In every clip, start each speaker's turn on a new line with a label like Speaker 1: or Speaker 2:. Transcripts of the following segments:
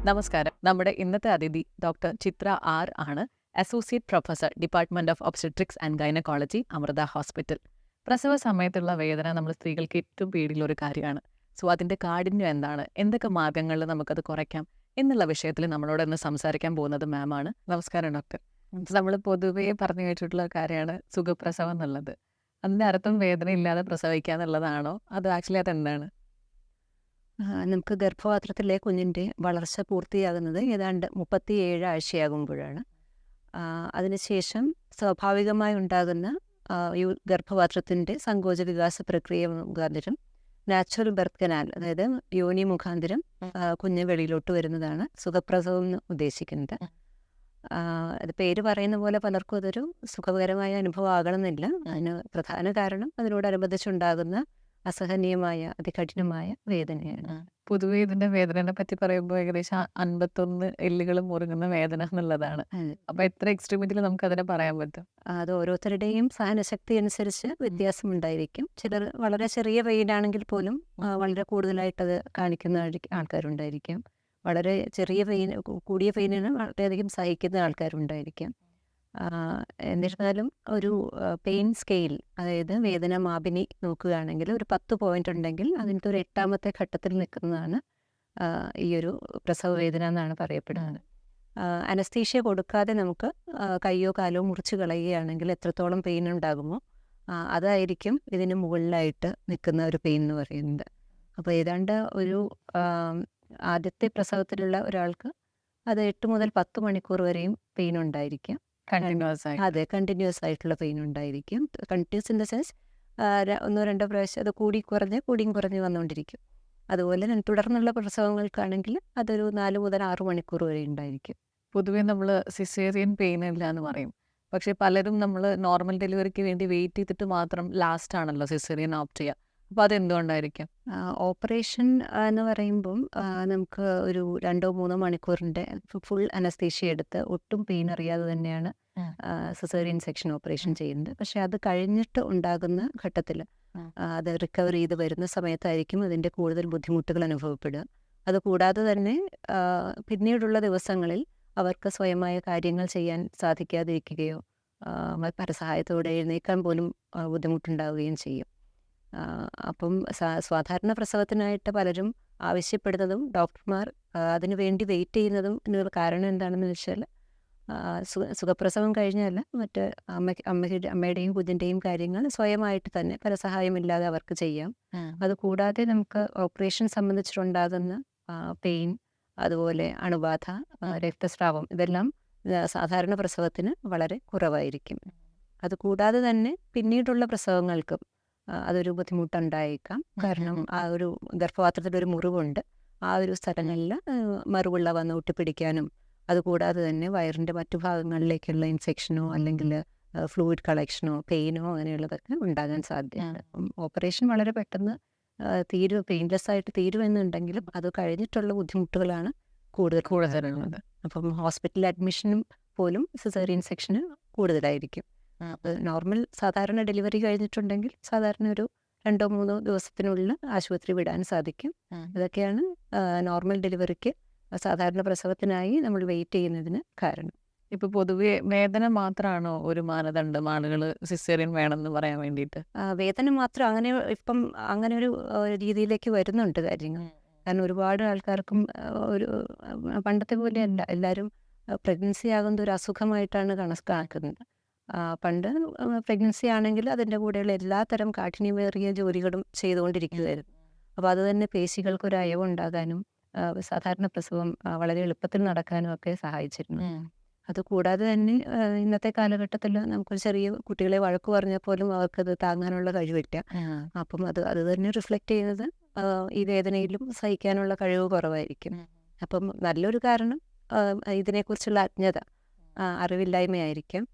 Speaker 1: നമസ്കാരം. നമ്മുടെ ഇന്നത്തെ അതിഥി ഡോക്ടർ ചിത്ര ആർ ആണ്. Associate professor, department of obstetrics and gynaecology, Amrita hospital. പ്രസവ സമയത്തുള്ള വേദന നമ്മൾ സ്ത്രീകൾക്ക് ഏറ്റവും പേടിയുള്ള ഒരു കാര്യമാണ്. സോ അതിന്റെ കാഠിന്യം എന്താണ്, എന്തൊക്കെ മാർഗങ്ങളിൽ നമുക്കത് കുറയ്ക്കാം എന്നുള്ള വിഷയത്തിൽ നമ്മളോട് ഇന്ന് സംസാരിക്കാൻ പോകുന്നത് മാം ആണ്. നമസ്കാരം ഡോക്ടർ. നമ്മൾ പൊതുവേ പറഞ്ഞു കേട്ടിട്ടുള്ള കാര്യമാണ് സുഖപ്രസവം എന്നുള്ളത്. അതിന്റെ അർത്ഥം വേദന ഇല്ലാതെ പ്രസവിക്കുക എന്നുള്ളതാണോ, അത് ആക്ച്വലി അതെന്താണ്?
Speaker 2: നമുക്ക് ഗർഭപാത്രത്തിലെ കുഞ്ഞിൻ്റെ വളർച്ച പൂർത്തിയാകുന്നത് ഏതാണ്ട് 37 ആഴ്ചയാകുമ്പോഴാണ്. അതിനുശേഷം സ്വാഭാവികമായി ഉണ്ടാകുന്ന ഗർഭപാത്രത്തിൻ്റെ സങ്കോച വികാസ പ്രക്രിയ മുഖാന്തരം നാച്ചുറൽ ബർത്ത് കനാൽ, അതായത് യോനി മുഖാന്തരം കുഞ്ഞ് വെളിയിലോട്ട് വരുന്നതാണ് സുഖപ്രസവം എന്ന് ഉദ്ദേശിക്കുന്നത്. അത് പേര് പറയുന്ന പോലെ പലർക്കും അതൊരു സുഖകരമായ അനുഭവം ആകണമെന്നില്ല. അതിന് പ്രധാന കാരണം അതിനോടനുബന്ധിച്ചുണ്ടാകുന്ന അസഹനീയമായ അതികഠിനമായ വേദനയാണ്.
Speaker 1: പൊതുവെ ഇതിന്റെ വേദനയെ പറ്റി പറയുമ്പോൾ ഏകദേശം 51 എല്ലുകൾ മുറുകുന്ന വേദന എന്നുള്ളതാണ്.
Speaker 2: അതെ.
Speaker 1: അപ്പൊ എത്ര എക്സ്ട്രീമിറ്റിൽ നമുക്ക് അതിനെ പറയാൻ പറ്റും?
Speaker 2: അത് ഓരോരുത്തരുടെയും സഹനശക്തി അനുസരിച്ച് വ്യത്യാസമുണ്ടായിരിക്കും. ചിലർ വളരെ ചെറിയ പെയിനാണെങ്കിൽ പോലും വളരെ കൂടുതലായിട്ടത് കാണിക്കുന്ന ആൾക്കാരുണ്ടായിരിക്കാം. വളരെ ചെറിയ പെയിൻ, കൂടിയ പെയിനിന് വളരെയധികം സഹിക്കുന്ന ആൾക്കാരുണ്ടായിരിക്കാം. എന്നിരുന്നാലും ഒരു പെയിൻ സ്കെയിൽ, അതായത് വേദന മാപിനി നോക്കുകയാണെങ്കിൽ ഒരു 10 പോയിന്റ് ഉണ്ടെങ്കിൽ അതിൻ്റെ ഒരു 8ാമത്തെ ഘട്ടത്തിൽ നിൽക്കുന്നതാണ് ഈ ഒരു പ്രസവ വേദന എന്നാണ് പറയപ്പെടുന്നത്. അനസ്തീഷ്യ കൊടുക്കാതെ നമുക്ക് കയ്യോ കാലോ മുറിച്ച് കളയുകയാണെങ്കിൽ എത്രത്തോളം പെയിൻ ഉണ്ടാകുമോ അതായിരിക്കും ഇതിന് മുകളിലായിട്ട് നിൽക്കുന്ന ഒരു പെയിൻ എന്ന് പറയുന്നത്. അപ്പോൾ ഏതാണ്ട് ഒരു ആദ്യത്തെ പ്രസവത്തിലുള്ള ഒരാൾക്ക് അത് 8 മുതൽ 10 മണിക്കൂർ വരെയും പെയിൻ ഉണ്ടായിരിക്കാം.
Speaker 1: കണ്ടിന്യൂസ് ആയി.
Speaker 2: അതെ, കണ്ടിന്യൂസ് ആയിട്ടുള്ള പെയിൻ ഉണ്ടായിരിക്കും. കണ്ടിന്യൂസ് ഇൻ ദ സെൻസ് ഒന്നോ രണ്ടോ പ്രാവശ്യം അത് കൂടിയും കുറഞ്ഞ് വന്നുകൊണ്ടിരിക്കും. അതുപോലെ തന്നെ തുടർന്നുള്ള പ്രസവങ്ങൾക്കാണെങ്കിൽ അതൊരു 4 മുതൽ 6 മണിക്കൂർ വരെ ഉണ്ടായിരിക്കും.
Speaker 1: പൊതുവെ നമ്മൾ സിസേറിയൻ പെയിൻ ഇല്ല എന്ന് പറയും. പക്ഷെ പലരും നമ്മൾ നോർമൽ ഡെലിവറിക്ക് വേണ്ടി വെയിറ്റ് ചെയ്തിട്ട് മാത്രം ലാസ്റ്റ് ആണല്ലോ സിസേറിയൻ ഓപ്റ്റ് ചെയ്യുക. അപ്പൊ അതെന്തുകൊണ്ടായിരിക്കും?
Speaker 2: ഓപ്പറേഷൻ എന്ന് പറയുമ്പം നമുക്ക് ഒരു 2-3 മണിക്കൂറിൻ്റെ ഫുൾ അനസ്തീഷ്യ എടുത്ത് ഒട്ടും പെയിൻ അറിയാതെ തന്നെയാണ് സിസേറിയൻ സെക്ഷൻ ഓപ്പറേഷൻ ചെയ്യുന്നത്. പക്ഷെ അത് കഴിഞ്ഞിട്ട് ഉണ്ടാകുന്ന ഘട്ടത്തിൽ അത് റിക്കവർ ചെയ്ത് വരുന്ന സമയത്തായിരിക്കും അതിൻ്റെ കൂടുതൽ ബുദ്ധിമുട്ടുകൾ അനുഭവപ്പെടുക. അതുകൂടാതെ തന്നെ പിന്നീടുള്ള ദിവസങ്ങളിൽ അവർക്ക് സ്വയമായ കാര്യങ്ങൾ ചെയ്യാൻ സാധിക്കാതിരിക്കുകയോ പരസഹായത്തോടെ എഴുന്നേൽക്കാൻ പോലും ബുദ്ധിമുട്ടുണ്ടാവുകയും ചെയ്യും. അപ്പം സാധാരണ പ്രസവത്തിനായിട്ട് പലരും ആവശ്യപ്പെടുന്നതും ഡോക്ടർമാർ അതിനു വേണ്ടി വെയിറ്റ് ചെയ്യുന്നതും എന്നുള്ള കാരണം എന്താണെന്ന് വെച്ചാൽ സുഖപ്രസവം കഴിഞ്ഞാൽ മറ്റ് അമ്മയുടെയും കുഞ്ഞിൻ്റെയും കാര്യങ്ങൾ സ്വയമായിട്ട് തന്നെ പരസഹായമില്ലാതെ അവർക്ക് ചെയ്യാം. അതുകൂടാതെ നമുക്ക് ഓപ്പറേഷൻ സംബന്ധിച്ചിട്ടുണ്ടാകുന്ന പെയിൻ, അതുപോലെ അണുബാധ, രക്തസ്രാവം, ഇതെല്ലാം സാധാരണ പ്രസവത്തിന് വളരെ കുറവായിരിക്കും. അതുകൂടാതെ തന്നെ പിന്നീടുള്ള പ്രസവങ്ങൾക്കും അതൊരു ബുദ്ധിമുട്ടുണ്ടായേക്കാം. കാരണം ആ ഒരു ഗർഭപാത്രത്തിലൊരു മുറിവുണ്ട്. ആ ഒരു സ്ഥലങ്ങളിൽ മറുപിള്ള വന്ന് ഒട്ടിപ്പിടിക്കാനും അതുകൂടാതെ തന്നെ വയറിൻ്റെ മറ്റു ഭാഗങ്ങളിലേക്കുള്ള ഇൻഫെക്ഷനോ അല്ലെങ്കിൽ ഫ്ലൂയിഡ് കളക്ഷനോ പെയിനോ അങ്ങനെയുള്ളതൊക്കെ ഉണ്ടാകാൻ സാധ്യതയുണ്ട്. ഓപ്പറേഷൻ വളരെ പെട്ടെന്ന് പെയിൻലെസ് ആയിട്ട് തീരുമെന്നുണ്ടെങ്കിലും അത് കഴിഞ്ഞിട്ടുള്ള ബുദ്ധിമുട്ടുകളാണ് കൂടുതലുള്ളത്. അപ്പം ഹോസ്പിറ്റൽ അഡ്മിഷനും പോലും സിസേറിയൻ സെക്ഷന് കൂടുതലായിരിക്കും. നോർമൽ സാധാരണ ഡെലിവറി കഴിഞ്ഞിട്ടുണ്ടെങ്കിൽ സാധാരണ ഒരു 2-3 ദിവസത്തിനുള്ളിൽ ആശുപത്രി വിടാൻ സാധിക്കും. ഇതൊക്കെയാണ് നോർമൽ ഡെലിവറിക്ക് സാധാരണ പ്രസവത്തിനായി നമ്മൾ വെയിറ്റ് ചെയ്യുന്നതിന് കാരണം.
Speaker 1: ഇപ്പൊ പൊതുവെ വേദന മാത്രമാണോ ഒരു മാനദണ്ഡം ആളുകൾ സിസേറിയൻ വേണമെന്ന് പറയാൻ വേണ്ടിയിട്ട്?
Speaker 2: വേദന മാത്രം ഇപ്പം അങ്ങനെ ഒരു രീതിയിലേക്ക് വരുന്നുണ്ട് കാര്യങ്ങൾ. കാരണം ഒരുപാട് ആൾക്കാർക്കും ഒരു പണ്ടത്തെ പോലെയല്ല, എല്ലാവരും പ്രഗ്നൻസി ആകുന്ന ഒരു അസുഖമായിട്ടാണ് കണക്കാക്കുന്നത്. പണ്ട് പ്രഗ്നൻസി ആണെങ്കിൽ അതിൻ്റെ കൂടെയുള്ള എല്ലാത്തരം കാഠിന്യമേറിയ ജോലികളും ചെയ്തുകൊണ്ടിരിക്കുകയായിരുന്നു. അപ്പോൾ അത് തന്നെ പേശികൾക്കൊരു അയവുണ്ടാകാനും സാധാരണ പ്രസവം വളരെ എളുപ്പത്തിൽ നടക്കാനും ഒക്കെ സഹായിച്ചിരുന്നു. അതുകൂടാതെ തന്നെ ഇന്നത്തെ കാലഘട്ടത്തിൽ നമുക്കൊരു ചെറിയ കുട്ടികളെ വഴക്ക് പറഞ്ഞാൽ പോലും അവർക്കത് താങ്ങാനുള്ള കഴിവില്ല. അപ്പം അത് തന്നെ റിഫ്ലക്റ്റ് ചെയ്യുന്നത് ഈ വേദനയിലും സഹിക്കാനുള്ള കഴിവ് കുറവായിരിക്കും. അപ്പം നല്ലൊരു കാരണം ഇതിനെക്കുറിച്ചുള്ള അജ്ഞത, അറിവില്ലായ്മയായിരിക്കും.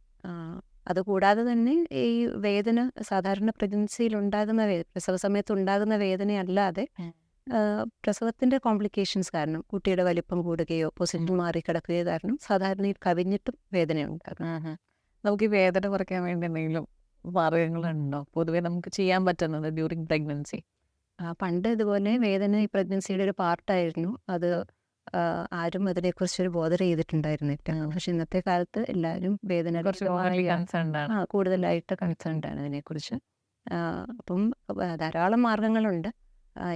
Speaker 2: അതുകൂടാതെ തന്നെ ഈ വേദന സാധാരണ പ്രഗ്നൻസിയിൽ ഉണ്ടാകുന്ന പ്രസവ സമയത്ത് ഉണ്ടാകുന്ന വേദനയല്ലാതെ പ്രസവത്തിൻ്റെ കോംപ്ലിക്കേഷൻസ് കാരണം കുട്ടിയുടെ വലിപ്പം കൂടുകയോ പൊസിഷൻ മാറിക്കിടക്കുകയോ കാരണം സാധാരണയിൽ കവിഞ്ഞിട്ടും വേദനയുണ്ടാകും.
Speaker 1: നമുക്ക് ഈ വേദന കുറയ്ക്കാൻ വേണ്ടി എന്തെങ്കിലും മാർഗങ്ങളുണ്ടോ പൊതുവെ നമുക്ക് ചെയ്യാൻ പറ്റുന്നത് ഡ്യൂറിങ് പ്രഗ്നൻസി?
Speaker 2: പണ്ട് ഇതുപോലെ വേദന ഈ പ്രഗ്നൻസിയുടെ ഒരു പാർട്ടായിരുന്നു. അത് ആരും അതിനെക്കുറിച്ചൊരു ബോധർ ചെയ്തിട്ടുണ്ടായിരുന്നില്ല. പക്ഷെ ഇന്നത്തെ കാലത്ത് എല്ലാവരും
Speaker 1: കുറച്ച് ഓവർലി കൺസേൺഡ് ആണ്.
Speaker 2: കൂടുതലായിട്ട് കൺസേൺഡ് ആണ് അതിനെക്കുറിച്ച്. അപ്പം ധാരാളം മാർഗങ്ങളുണ്ട്.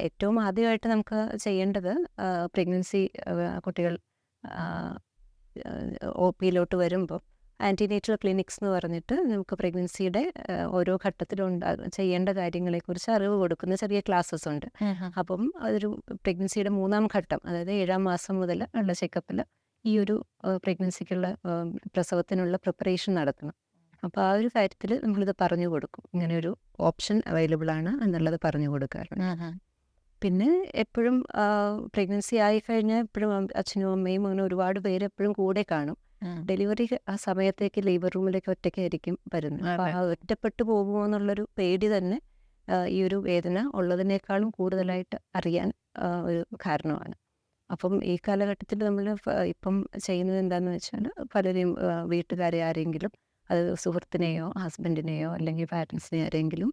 Speaker 2: ഏറ്റവും ആദ്യമായിട്ട് നമുക്ക് ചെയ്യേണ്ടത് പ്രഗ്നൻസി കുട്ടികൾ ഒ പിയിലോട്ട് വരുമ്പോൾ ആൻറ്റിനേറ്റൽ ക്ലിനിക്സ് എന്ന് പറഞ്ഞിട്ട് നമുക്ക് പ്രഗ്നൻസിയുടെ ഓരോ ഘട്ടത്തിലും ചെയ്യേണ്ട കാര്യങ്ങളെക്കുറിച്ച് അറിവ് കൊടുക്കുന്ന ചെറിയ ക്ലാസ്സസ് ഉണ്ട്. അപ്പം അതൊരു പ്രഗ്നൻസിയുടെ 3-ാം ഘട്ടം, അതായത് 7-ാം മാസം മുതൽ ഉള്ള ചെക്കപ്പിൽ ഈ ഒരു പ്രഗ്നൻസിക്കുള്ള പ്രസവത്തിനുള്ള പ്രിപ്പറേഷൻ നടത്തണം. അപ്പോൾ ആ ഒരു കാര്യത്തിൽ നമ്മളിത് പറഞ്ഞു കൊടുക്കും, ഇങ്ങനെ ഒരു ഓപ്ഷൻ അവൈലബിൾ ആണ് എന്നുള്ളത് പറഞ്ഞു കൊടുക്കാറുണ്ട്. പിന്നെ എപ്പോഴും പ്രഗ്നൻസി ആയിക്കഴിഞ്ഞാൽ എപ്പോഴും അച്ഛനും അമ്മയും അങ്ങനെ ഒരുപാട് പേര് എപ്പോഴും കൂടെ കാണും. ഡെലിവറി ആ സമയത്തേക്ക് ലേബർ റൂമിലേക്ക് ഒറ്റയ്ക്കായിരിക്കും വരുന്നത്. അപ്പോൾ ആ ഒറ്റപ്പെട്ടു പോകുമോ എന്നുള്ളൊരു പേടി തന്നെ ഈ ഒരു വേദന ഉള്ളതിനേക്കാളും കൂടുതലായിട്ട് അറിയാൻ ഒരു കാരണമാണ്. അപ്പം ഈ കാലഘട്ടത്തിൽ നമ്മൾ ഇപ്പം ചെയ്യുന്നത് എന്താണെന്ന് വെച്ചാൽ പലരെയും വീട്ടുകാരെ ആരെങ്കിലും, അത് സുഹൃത്തിനെയോ ഹസ്ബൻഡിനെയോ അല്ലെങ്കിൽ പാരൻസിനെ ആരെങ്കിലും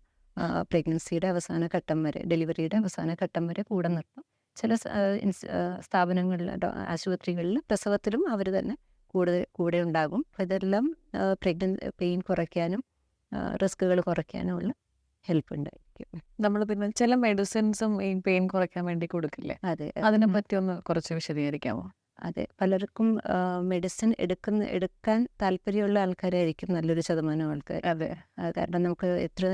Speaker 2: പ്രഗ്നൻസിയുടെ അവസാന ഘട്ടം വരെ, ഡെലിവറിയുടെ അവസാന ഘട്ടം വരെ കൂടെ നിർത്തും. ചില സ്ഥാപനങ്ങളിൽ, ആശുപത്രികളിൽ പ്രസവത്തിലും അവർ തന്നെ കൂടെ ഉണ്ടാകും. അപ്പോൾ ഇതെല്ലാം പെയിൻ കുറയ്ക്കാനും റിസ്കുകൾ കുറയ്ക്കാനുമുള്ള ഹെൽപ്പ് ഉണ്ടായിരിക്കും.
Speaker 1: നമ്മൾ പിന്നെ ചില മെഡിസിൻസും ഈ പെയിൻ കുറയ്ക്കാൻ വേണ്ടി കൊടുക്കില്ലേ?
Speaker 2: അതെ,
Speaker 1: അതിനെ പറ്റി ഒന്ന് കുറച്ച് വിശദീകരിക്കാമോ?
Speaker 2: അതെ. പലർക്കും മെഡിസിൻ എടുക്കാൻ താല്പര്യമുള്ള ആൾക്കാരായിരിക്കും നല്ലൊരു ശതമാനം ആൾക്കാർ.
Speaker 1: അതെ,
Speaker 2: കാരണം നമുക്ക് എത്ര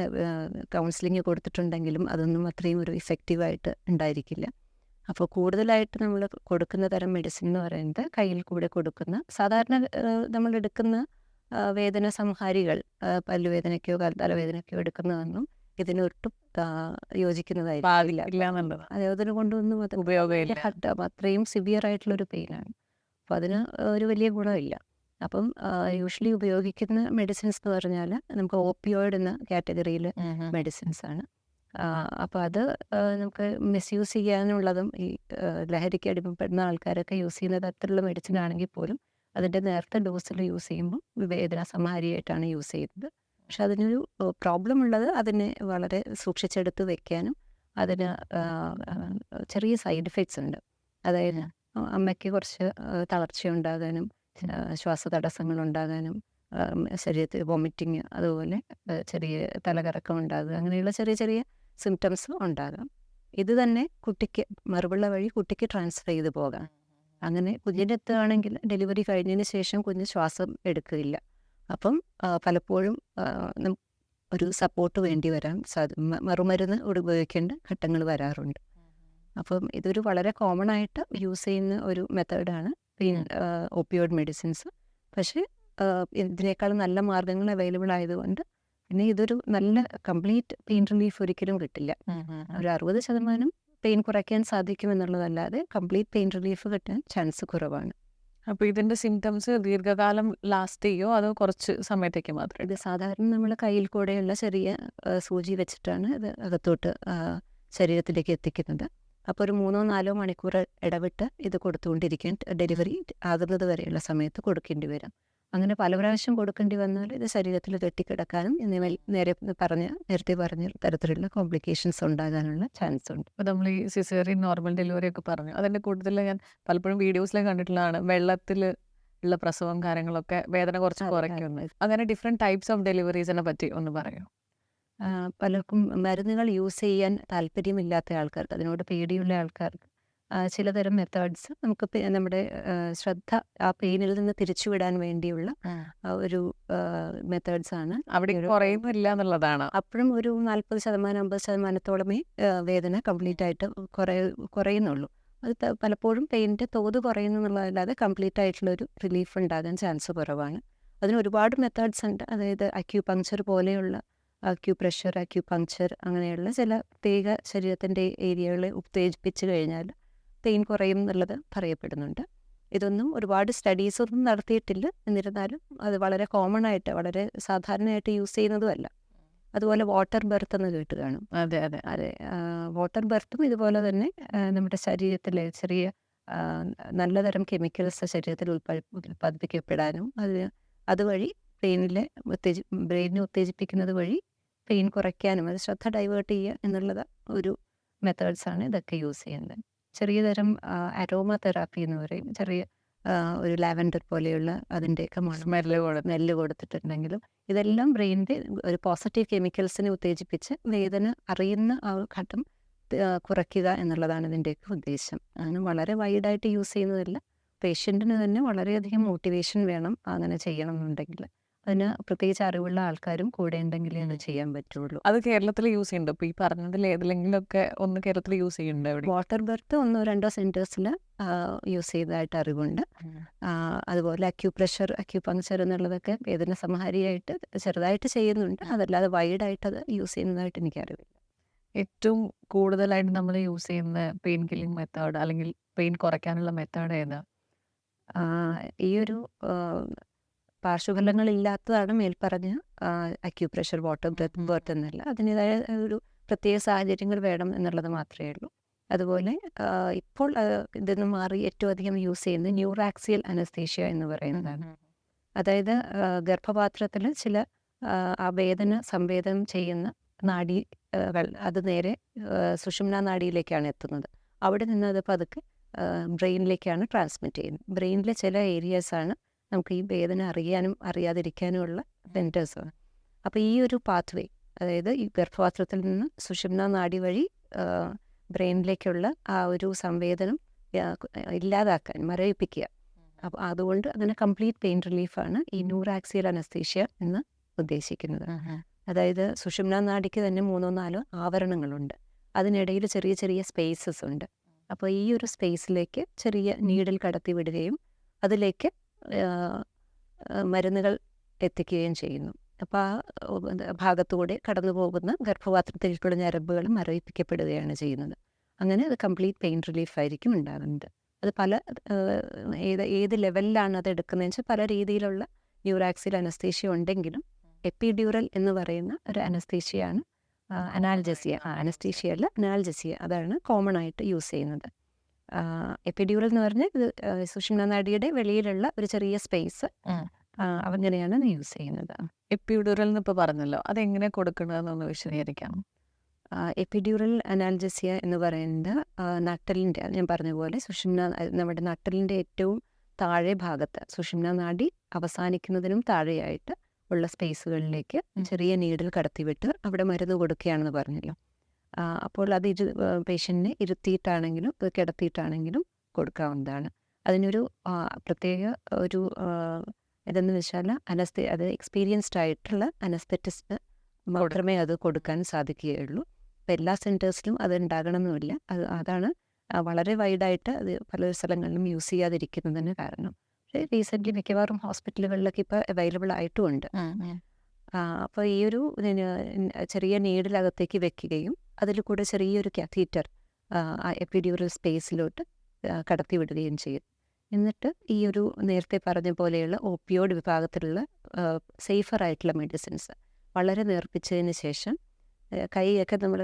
Speaker 2: കൗൺസിലിംഗ് കൊടുത്തിട്ടുണ്ടെങ്കിലും അതൊന്നും അത്രയും ഒരു ഇഫക്റ്റീവായിട്ട് ഉണ്ടായിരിക്കില്ല. അപ്പോൾ കൂടുതലായിട്ട് നമ്മൾ കൊടുക്കുന്ന തരം മെഡിസിൻ എന്ന് പറയുന്നത് കയ്യിൽ കൂടെ കൊടുക്കുന്ന, സാധാരണ നമ്മൾ എടുക്കുന്ന വേദന സംഹാരികൾ, പല്ലുവേദനയ്ക്കോ തലവേദനയ്ക്കോ എടുക്കുന്നതൊന്നും ഇതിനൊട്ടും യോജിക്കുന്നതായിരിക്കില്ല. അതിനെ കൊണ്ടൊന്നും
Speaker 1: ഉപയോഗമില്ല.
Speaker 2: അത്രയും സിവിയർ ആയിട്ടുള്ളൊരു പെയിനാണ്. അപ്പോൾ അതിന് ഒരു വലിയ ഗുണമില്ല. അപ്പം യൂഷ്വലി ഉപയോഗിക്കുന്ന മെഡിസിൻസ് എന്ന് പറഞ്ഞാൽ നമുക്ക് ഓപ്പിയോയിഡ് എന്ന കാറ്റഗറിയിൽ മെഡിസിൻസ് ആണ്. അപ്പോൾ അത് നമുക്ക് മിസ്യൂസ് ചെയ്യാനുള്ളതും, ഈ ലഹരിക്ക് അടിമപ്പെടുന്ന ആൾക്കാരൊക്കെ യൂസ് ചെയ്യുന്ന തരത്തിലുള്ള മെഡിസിൻ ആണെങ്കിൽ പോലും അതിൻ്റെ നേരത്തെ ഡോസിൽ യൂസ് ചെയ്യുമ്പോൾ വേദന സംഹാരിയായിട്ടാണ് യൂസ് ചെയ്യുന്നത്. പക്ഷെ അതിനൊരു പ്രോബ്ലം ഉള്ളത് അതിനെ വളരെ സൂക്ഷിച്ചെടുത്ത് വെക്കാനും അതിന് ചെറിയ സൈഡ് എഫക്ട്സ് ഉണ്ട്. അതായത് അമ്മയ്ക്ക് കുറച്ച് തളർച്ചയുണ്ടാകാനും ശ്വാസതടസ്സങ്ങൾ ഉണ്ടാകാനും ശരീരത്തിൽ വോമിറ്റിങ്, അതുപോലെ ചെറിയ തലകറക്കം ഉണ്ടാകുക, അങ്ങനെയുള്ള ചെറിയ ചെറിയ സിംറ്റംസ് ഉണ്ടാകാം. ഇത് തന്നെ കുട്ടിക്ക് മറുപിള്ള വഴി കുട്ടിക്ക് ട്രാൻസ്ഫർ ചെയ്ത് പോകാം. അങ്ങനെ കുഞ്ഞിനെത്തുകയാണെങ്കിൽ ഡെലിവറി കഴിഞ്ഞതിന് ശേഷം കുഞ്ഞ് ശ്വാസം എടുക്കില്ല. അപ്പം പലപ്പോഴും ഒരു സപ്പോർട്ട് വേണ്ടി വരാൻ മറുമരുന്ന് ഉപയോഗിക്കേണ്ട ഘട്ടങ്ങൾ വരാറുണ്ട്. അപ്പം ഇതൊരു വളരെ കോമൺ ആയിട്ട് യൂസ് ചെയ്യുന്ന ഒരു മെത്തേഡാണ് ഓപ്പിയോയിഡ് മെഡിസിൻസ്. പക്ഷേ ഇതിനേക്കാളും നല്ല മാർഗങ്ങൾ അവൈലബിൾ ആയതുകൊണ്ട് പിന്നെ ഇതൊരു നല്ല കംപ്ലീറ്റ് പെയിൻ റിലീഫ് ഒരിക്കലും കിട്ടില്ല. ഒരു 60% പെയിൻ കുറയ്ക്കാൻ സാധിക്കുമെന്നുള്ളതല്ലാതെ കംപ്ലീറ്റ് പെയിൻ റിലീഫ് കിട്ടാൻ ചാൻസ് കുറവാണ്.
Speaker 1: അപ്പോൾ ഇതിൻ്റെ സിംറ്റംസ് ദീർഘകാലം ലാസ്റ്റ് ചെയ്യോ അതോ കുറച്ച് സമയത്തേക്ക് മാത്രം?
Speaker 2: ഇത് സാധാരണ നമ്മൾ കയ്യിൽ കൂടെയുള്ള ചെറിയ സൂചി വെച്ചിട്ടാണ് ഇത് അകത്തോട്ട് ശരീരത്തിലേക്ക് എത്തിക്കുന്നത്. അപ്പോൾ ഒരു 3-4 മണിക്കൂർ ഇടവിട്ട് ഇത് കൊടുത്തുകൊണ്ടിരിക്കാൻ ഡെലിവറി ആകുന്നത് വരെയുള്ള സമയത്ത് കൊടുക്കേണ്ടി വരും. അങ്ങനെ പല പ്രാവശ്യം കൊടുക്കേണ്ടി വന്നാൽ ഇത് ശരീരത്തിൽ കെട്ടിക്കിടക്കാനും നേരത്തെ പറഞ്ഞ തരത്തിലുള്ള കോംപ്ലിക്കേഷൻസ് ഉണ്ടാകാനുള്ള ചാൻസ് ഉണ്ട്.
Speaker 1: അപ്പോൾ നമ്മൾ ഈ സിസേറിയൻ നോർമൽ ഡെലിവറി ഒക്കെ പറഞ്ഞു, അതിൻ്റെ കൂടുതൽ ഞാൻ പലപ്പോഴും വീഡിയോസിൽ കണ്ടിട്ടുള്ളതാണ് വെള്ളത്തിൽ ഉള്ള പ്രസവം കാര്യങ്ങളൊക്കെ വേദന കുറച്ച് കുറയ്ക്കുന്നു. അങ്ങനെ ഡിഫറെൻറ്റ് ടൈപ്സ് ഓഫ് ഡെലിവറീസിനെ പറ്റി ഒന്ന് പറയൂ.
Speaker 2: പലർക്കും മരുന്നുകൾ യൂസ് ചെയ്യാൻ താല്പര്യമില്ലാത്ത ആൾക്കാർക്ക്, അതിനോട് പേടിയുള്ള ആൾക്കാർക്ക് ചിലതരം മെത്തേഡ്സ് നമുക്ക് നമ്മുടെ ശ്രദ്ധ ആ പെയിനിൽ നിന്ന് തിരിച്ചുവിടാൻ വേണ്ടിയുള്ള ഒരു മെത്തേഡ്സ് ആണ്.
Speaker 1: അവിടെ കുറയുന്നില്ല എന്നുള്ളതാണ്.
Speaker 2: അപ്പോഴും ഒരു 40-50%-ഓളമേ വേദന കംപ്ലീറ്റ് ആയിട്ട് കുറയുന്നുള്ളൂ. അത് പലപ്പോഴും പെയിനിൻ്റെ തോത് കുറയുന്നു എന്നുള്ളതല്ലാതെ കംപ്ലീറ്റ് ആയിട്ടുള്ളൊരു റിലീഫ് ഉണ്ടാകാൻ ചാൻസ് കുറവാണ്. അതിന് ഒരുപാട് മെത്തേഡ്സ് ഉണ്ട്. അതായത് അക്യൂപങ്ക്ചർ പോലെയുള്ള അക്യൂപ്രഷർ, അക്യൂപങ്ക്ചർ, അങ്ങനെയുള്ള ചില പ്രത്യേക ശരീരത്തിൻ്റെ ഏരിയകളെ ഉത്തേജിപ്പിച്ച് കഴിഞ്ഞാൽ പെയിൻ കുറയും എന്നുള്ളത് പറയപ്പെടുന്നുണ്ട്. ഇതൊന്നും ഒരുപാട് സ്റ്റഡീസൊന്നും നടത്തിയിട്ടില്ല. എന്നിരുന്നാലും അത് വളരെ കോമൺ ആയിട്ട്, വളരെ സാധാരണയായിട്ട് യൂസ് ചെയ്യുന്നതുമല്ല. അതുപോലെ വാട്ടർ ബെർത്ത് എന്ന് കേട്ട് കാണും.
Speaker 1: അതെ അതെ
Speaker 2: അതെ, വാട്ടർ ബെർത്തും ഇതുപോലെ തന്നെ നമ്മുടെ ശരീരത്തിലെ ചെറിയ നല്ലതരം കെമിക്കൽസ് ശരീരത്തിൽ ഉൽപ്പാദിപ്പിക്കപ്പെടാനും അതുവഴി ബ്രെയിനിനെ ഉത്തേജിപ്പിക്കുന്നത് വഴി പെയിൻ കുറയ്ക്കാനും, അത് ശ്രദ്ധ ഡൈവേർട്ട് ചെയ്യുക എന്നുള്ളത് ഒരു മെത്തേഡ്സാണ് ഇതൊക്കെ യൂസ് ചെയ്യുന്നത്. ചെറിയ തരം അരോമ തെറാപ്പി എന്ന് പറയും. ചെറിയ ഒരു ലാവൻഡർ പോലെയുള്ള അതിൻ്റെയൊക്കെ മണം സ്മെല്ല് കൊടുത്തിട്ടുണ്ടെങ്കിലും ഇതെല്ലാം ബ്രെയിനിൻ്റെ ഒരു പോസിറ്റീവ് കെമിക്കൽസിനെ ഉത്തേജിപ്പിച്ച് വേദന അറിയുന്ന ആ ഒരു ഘട്ടം കുറയ്ക്കുക എന്നുള്ളതാണ് ഇതിൻ്റെയൊക്കെ ഉദ്ദേശം. അങ്ങനെ വളരെ വൈഡായിട്ട് യൂസ് ചെയ്യുന്നതല്ല. പേഷ്യൻറ്റിന് തന്നെ വളരെയധികം മോട്ടിവേഷൻ വേണം അങ്ങനെ ചെയ്യണം എന്നുണ്ടെങ്കിൽ. അതിന് പ്രത്യേകിച്ച് അറിവുള്ള ആൾക്കാരും കൂടെ ഉണ്ടെങ്കിലേ അത് ചെയ്യാൻ പറ്റുള്ളൂ.
Speaker 1: അത് കേരളത്തിൽ യൂസ് ചെയ്യുന്നുണ്ട്. ഇപ്പോൾ ഈ പറഞ്ഞതിൽ ഏതിലെങ്കിലുമൊക്കെ ഒന്ന് കേരളത്തിൽ യൂസ് ചെയ്യുന്നുണ്ട് എവിടെ?
Speaker 2: വാട്ടർ ബർത്ത് 1-2 സെൻറ്റേഴ്സിൽ യൂസ് ചെയ്തതായിട്ട് അറിവുണ്ട്. അതുപോലെ അക്യൂപങ്ചർ എന്നുള്ളതൊക്കെ വേദന സംഹാരിയായിട്ട് ചെറുതായിട്ട് ചെയ്യുന്നുണ്ട്. അതല്ലാതെ വൈഡായിട്ട് അത് യൂസ് ചെയ്യുന്നതായിട്ട് എനിക്കറിവില്ല.
Speaker 1: ഏറ്റവും കൂടുതലായിട്ട് നമ്മൾ യൂസ് ചെയ്യുന്ന പെയിൻ കില്ലിംഗ് മെത്തേഡ് അല്ലെങ്കിൽ പെയിൻ കുറയ്ക്കാനുള്ള മെത്തേഡ് ഏതാ?
Speaker 2: ഈ ഒരു പാർശ്വഫലങ്ങളില്ലാത്തതാണ് മേൽപ്പറഞ്ഞ അക്യൂപ്രഷർ, വാട്ടർ ബർത്ത് എന്നല്ല. അതിൻ്റെതായ ഒരു പ്രത്യേക സാഹചര്യങ്ങൾ വേണം എന്നുള്ളത് മാത്രമേ ഉള്ളൂ. അതുപോലെ ഇപ്പോൾ ഇതൊന്ന് മാറി ഏറ്റവും അധികം യൂസ് ചെയ്യുന്നത് ന്യൂറാക്സിയൽ അനസ്തേഷ്യ എന്ന് പറയുന്നതാണ്. അതായത് ഗർഭപാത്രത്തിൽ ചില ആ വേദന സംവേദനം ചെയ്യുന്ന നാഡികൾ അത് നേരെ സുഷുമ്നാ നാഡിയിലേക്കാണ് എത്തുന്നത്. അവിടെ നിന്ന് അത് പതുക്കെ ബ്രെയിനിലേക്കാണ് ട്രാൻസ്മിറ്റ് ചെയ്യുന്നത്. ബ്രെയിനിലെ ചില ഏരിയാസാണ് നമുക്ക് ഈ വേദന അറിയാനും അറിയാതിരിക്കാനുമുള്ള സെൻറ്റേഴ്സാണ്. അപ്പോൾ ഈ ഒരു പാത്വേ, അതായത് ഈ ഗർഭപാത്രത്തിൽ നിന്ന് സുഷുമ്നാ നാഡി വഴി ബ്രെയിനിലേക്കുള്ള ആ ഒരു സംവേദനം ഇല്ലാതാക്കാൻ, മരവിപ്പിക്കുക. അപ്പോൾ അതുകൊണ്ട് അങ്ങനെ കംപ്ലീറ്റ് പെയിൻ റിലീഫാണ് ഈ ന്യൂറാക്സിയൽ അനസ്തേഷ്യ എന്ന് ഉദ്ദേശിക്കുന്നത്. അതായത് സുഷുമ്നാ നാഡിക്ക് തന്നെ 3-4 ആവരണങ്ങളുണ്ട്. അതിനിടയിൽ ചെറിയ ചെറിയ സ്പേസസ് ഉണ്ട്. അപ്പോൾ ഈ ഒരു സ്പേസിലേക്ക് ചെറിയ നീഡിൽ കടത്തി വിടുകയും അതിലേക്ക് മരുന്നുകൾ എത്തിക്കുകയും ചെയ്യുന്നു. അപ്പോൾ ആ ഭാഗത്തൂടെ കടന്നു പോകുന്ന ഗർഭപാത്രത്തിലേക്കുള്ള ഞരമ്പുകൾ മരവിപ്പിക്കപ്പെടുകയാണ് ചെയ്യുന്നത്. അങ്ങനെ അത് കംപ്ലീറ്റ് പെയിൻ റിലീഫായിരിക്കും ഉണ്ടാകുന്നത്. അത് പല ഏത് ലെവലിലാണ് അത് എടുക്കുന്നതെന്ന് വെച്ചാൽ പല രീതിയിലുള്ള ന്യൂറാക്സിയൽ അനസ്തേഷ്യ ഉണ്ടെങ്കിലും എപ്പിഡ്യൂറൽ എന്ന് പറയുന്ന ഒരു അനസ്തേഷ്യയാണ് അനാൽജസിയ. അനസ്തേഷ്യ അല്ല, അനാൽജസിയ. അതാണ് കോമൺ ആയിട്ട് യൂസ് ചെയ്യുന്നത്. എപ്പിഡ്യൂറൽ എന്ന് പറഞ്ഞാൽ ഇത് സുഷുമ്നാ നാഡിയുടെ വെളിയിലുള്ള ഒരു ചെറിയ സ്പേസ്, അങ്ങനെയാണ് യൂസ് ചെയ്യുന്നത്.
Speaker 1: എപ്പിഡ്യൂറൽ എന്ന് ഇപ്പോൾ പറഞ്ഞല്ലോ, അതെങ്ങനെ കൊടുക്കണമെന്നൊന്ന് വിശദീകരിക്കാം.
Speaker 2: എപ്പിഡ്യൂറൽ അനാൽജസിയ എന്ന് പറയുന്നത് നട്ടലിൻ്റെ, ഞാൻ പറഞ്ഞ പോലെ നമ്മുടെ നട്ടലിൻ്റെ ഏറ്റവും താഴെ ഭാഗത്ത് സുഷുമ്നാ നാഡി അവസാനിക്കുന്നതിനും താഴെയായിട്ട് ഉള്ള സ്പേസുകളിലേക്ക് ചെറിയ നീഡിൽ കടത്തിവിട്ട് അവിടെ മരുന്ന് കൊടുക്കുകയാണെന്ന് പറഞ്ഞല്ലോ. അപ്പോൾ അത് പേഷ്യൻറ്റിനെ ഇരുത്തിയിട്ടാണെങ്കിലും കിടത്തിയിട്ടാണെങ്കിലും കൊടുക്കാവുന്നതാണ്. അതിനൊരു പ്രത്യേക ഒരു ഇതെന്ന് വെച്ചാൽ അത് എക്സ്പീരിയൻസ്ഡ് ആയിട്ടുള്ള അനസ്തെറ്റിസ്റ്റ് മാത്രമേ അത് കൊടുക്കാൻ സാധിക്കുകയുള്ളൂ. അപ്പോൾ എല്ലാ സെൻറ്റേഴ്സിലും അത് ഉണ്ടാകണമെന്നില്ല. അതാണ് വളരെ വൈഡായിട്ട് അത് പല സ്ഥലങ്ങളിലും യൂസ് ചെയ്യാതിരിക്കുന്നതിന് കാരണം. പക്ഷേ റീസെൻ്റ്ലി മിക്കവാറും ഹോസ്പിറ്റലുകളിലൊക്കെ ഇപ്പോൾ അവൈലബിൾ ആയിട്ടുമുണ്ട്. അപ്പോൾ ഈ ഒരു ചെറിയ നീഡിലകത്തേക്ക് വെക്കുകയും അതിൽ കൂടെ ചെറിയൊരു കാത്തീറ്റർ എപ്പിഡ്യൂറൽ സ്പേസിലോട്ട് കടത്തി വിടുകയും ചെയ്യും. എന്നിട്ട് ഈ ഒരു നേരത്തെ പറഞ്ഞ പോലെയുള്ള ഓപ്പിയോഡ് വിഭാഗത്തിലുള്ള സേഫറായിട്ടുള്ള മെഡിസിൻസ് വളരെ നേർപ്പിച്ചതിന് ശേഷം കൈയൊക്കെ നമ്മൾ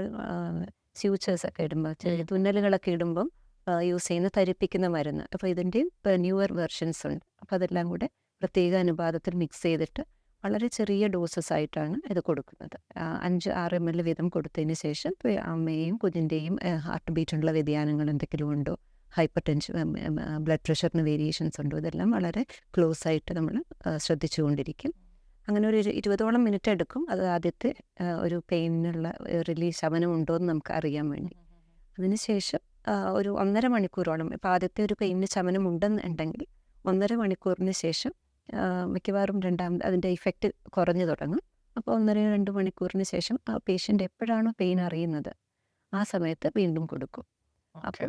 Speaker 2: സ്യൂച്ചേഴ്സൊക്കെ ഇടുമ്പോൾ, ചെറിയ തുന്നലുകളൊക്കെ ഇടുമ്പം യൂസ് ചെയ്യുന്ന തരിപ്പിക്കുന്ന മരുന്ന്, അപ്പോൾ ഇതിൻ്റെ ന്യൂവർ വെർഷൻസ് ഉണ്ട്. അപ്പോൾ അതെല്ലാം കൂടെ പ്രത്യേക അനുപാതത്തിൽ മിക്സ് ചെയ്തിട്ട് വളരെ ചെറിയ ഡോസസ് ആയിട്ടാണ് ഇത് കൊടുക്കുന്നത്. 5-6 ml വീതം കൊടുത്തതിന് ശേഷം അമ്മയെയും കുഞ്ഞിൻ്റെയും ഹാർട്ട് ബീറ്റിനുള്ള വ്യതിയാനങ്ങൾ എന്തെങ്കിലും ഉണ്ടോ, ഹൈപ്പർ ടെൻഷൻ, ബ്ലഡ് പ്രഷറിന് വേരിയേഷൻസ് ഉണ്ടോ, ഇതെല്ലാം വളരെ ക്ലോസ് ആയിട്ട് നമ്മൾ ശ്രദ്ധിച്ചുകൊണ്ടിരിക്കും. അങ്ങനെ ഒരു 20ഓളം മിനിറ്റ് എടുക്കും അത് ആദ്യത്തെ ഒരു പെയിനുള്ള ശമനം ഉണ്ടോ എന്ന് നമുക്ക് അറിയാൻ വേണ്ടി. അതിനുശേഷം ഒരു 1.5 മണിക്കൂറോളം, ഇപ്പോൾ ആദ്യത്തെ ഒരു പെയിനിന് ശമനം ഉണ്ടെന്നുണ്ടെങ്കിൽ 1.5 മണിക്കൂറിന് ശേഷം മിക്കവാറും അതിൻ്റെ ഇഫക്റ്റ് കുറഞ്ഞു തുടങ്ങും. അപ്പോൾ 1.5-2 മണിക്കൂറിന് ശേഷം ആ പേഷ്യൻ്റ് എപ്പോഴാണോ പെയിൻ അറിയുന്നത് ആ സമയത്ത് വീണ്ടും കൊടുക്കും. അപ്പോൾ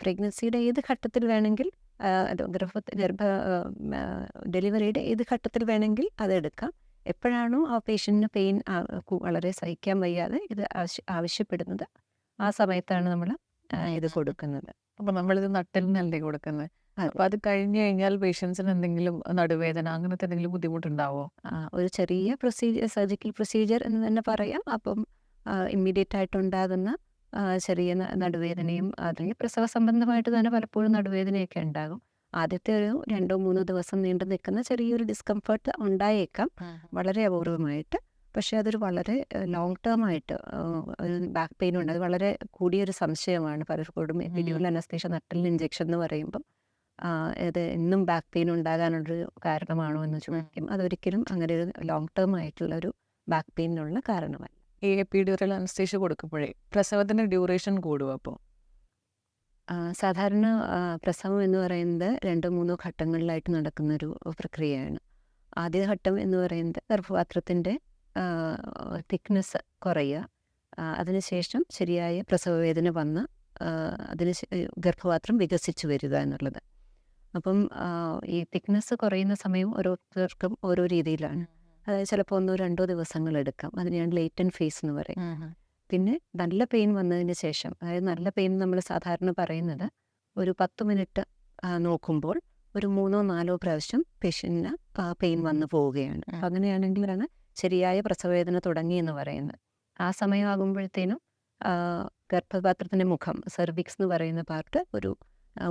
Speaker 2: പ്രഗ്നൻസിയുടെ ഏത് ഘട്ടത്തിൽ വേണമെങ്കിൽ, ഡെലിവറിയുടെ ഏത് ഘട്ടത്തിൽ വേണമെങ്കിൽ അതെടുക്കാം. എപ്പോഴാണോ ആ പേഷ്യൻറ്റിന് പെയിൻ വളരെ സഹിക്കാൻ വയ്യാതെ ഇത് ആവശ്യപ്പെടുന്നത് ആ സമയത്താണ് നമ്മൾ ഇത് കൊടുക്കുന്നത്.
Speaker 1: അപ്പോൾ നമ്മളിത് നട്ടലിനല്ലേ കൊടുക്കുന്നത്. അപ്പോൾ അത് കഴിഞ്ഞ് കഴിഞ്ഞാൽ പേഷ്യൻസിന് എന്തെങ്കിലും നടുവേദന അങ്ങനത്തെ എന്തെങ്കിലും ബുദ്ധിമുട്ടുണ്ടാവോ?
Speaker 2: ഒരു ചെറിയ സർജിക്കൽ പ്രൊസീജിയർ എന്ന് തന്നെ പറയാം. അപ്പം ഇമ്മീഡിയറ്റ് ആയിട്ടുണ്ടാകുന്ന ചെറിയ നടുവേദനയും അല്ലെങ്കിൽ പ്രസവ സംബന്ധമായിട്ട് തന്നെ പലപ്പോഴും നടുവേദനയൊക്കെ ഉണ്ടാകും. ആദ്യത്തെ ഒരു 2-3 ദിവസം നീണ്ടു നിൽക്കുന്ന ചെറിയൊരു ഡിസ്കംഫർട്ട് ഉണ്ടായേക്കാം, വളരെ അപൂർവമായിട്ട്. പക്ഷേ അതൊരു വളരെ ലോങ് ടേം ആയിട്ട് ഒരു ബാക്ക് പെയിൻ ഉണ്ട്. അത് വളരെ കൂടിയൊരു സംശയമാണ് പലർക്കും. എപ്പിഡ്യൂറൽ അനസ്തേഷ്യ നട്ടെല്ലിന് ഇഞ്ചക്ഷൻ എന്ന് പറയുമ്പം ഇത് എന്നും ബാക്ക് പെയിൻ ഉണ്ടാകാനുള്ളൊരു കാരണമാണോ എന്ന് ചോദിക്കും. അതൊരിക്കലും അങ്ങനെ ഒരു ലോങ് ടേം ആയിട്ടുള്ള ഒരു ബാക്ക് പെയിനുള്ള കാരണമല്ല.
Speaker 1: ഈ എപ്പിഡ്യൂറൽ അനസ്തേഷ്യ കൊടുക്കുമ്പോഴേ പ്രസവത്തിന്റെ ഡ്യൂറേഷൻ കൂടുമോ അപ്പോൾ?
Speaker 2: സാധാരണ പ്രസവം എന്ന് പറയുന്നത് 2-3 ഘട്ടങ്ങളിലായിട്ട് നടക്കുന്നൊരു പ്രക്രിയയാണ്. ആദ്യ ഘട്ടം എന്ന് പറയുന്നത് ഗർഭപാത്രത്തിൻ്റെ തിക്നെസ് കുറയുക, അതിനുശേഷം ശരിയായ പ്രസവവേദന വന്ന് ഗർഭപാത്രം വികസിച്ച് വരിക എന്നുള്ളത്. അപ്പം ഈ തിക്നെസ് കുറയുന്ന സമയം ഓരോരുത്തർക്കും ഓരോ രീതിയിലാണ്. അതായത് ചിലപ്പോൾ 1-2 ദിവസങ്ങൾ എടുക്കാം. അതിനെയാണ് ലേറ്റൻറ്റ് ഫേസ് എന്ന് പറയും. പിന്നെ നല്ല പെയിൻ വന്നതിന് ശേഷം, അതായത് നല്ല പെയിൻ നമ്മൾ സാധാരണ പറയുന്നത് ഒരു 10 മിനിറ്റ് നോക്കുമ്പോൾ ഒരു 3-4 പ്രാവശ്യം പേഷ്യൻറ്റിന് പെയിൻ വന്നു പോവുകയാണ്. അപ്പം അങ്ങനെയാണെങ്കിലാണ് ശരിയായ പ്രസവവേദന തുടങ്ങിയെന്ന് പറയുന്നത്. ആ സമയമാകുമ്പോഴത്തേനും ഗർഭപാത്രത്തിൻ്റെ മുഖം, സെർവിക്സ് എന്ന് പറയുന്ന പാർട്ട് ഒരു